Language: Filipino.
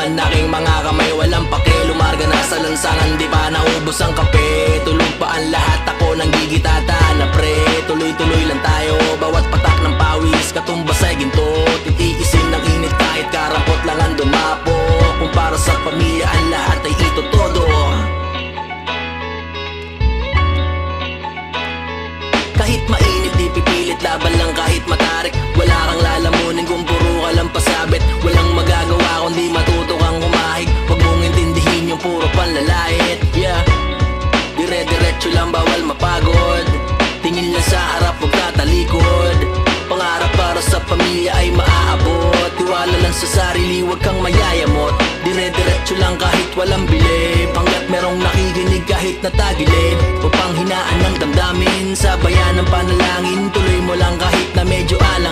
naman aking mga kamay, walang pake. Lumarga na sa lansangan, di pa naubos ang kape. Tulog pa ang lahat, ako nang gigitata na pre. Tuloy-tuloy lang tayo, bawat patak ng pawis katumbas ay ginto. Titiisin ng init kahit karampot lang ang dumapo. Kung para sa pamilya ang lahat ay itotodo. Kahit mainit di pipilit, laban lang kahit matarik. Wala kang lalamunin kung puro ka lang pasabit. Walang magagawa kundi matuto kang humahig. Huwag mong intindihin yung puro panlalait. Yeah, dire-diretso lang, bawal mapagod. Tingin lang sa harap, huwag tatalikod. Pangarap para sa pamilya ay maaabot. Tiwala lang sa sarili, huwag kang mayayamot. Dire-diretso lang kahit walang bilib. Hanggat merong nakikinig kahit natagilid. Upang hinaan ng damdamin, sabayan ng panalangin. Tuloy mo lang kahit na medyo alangan.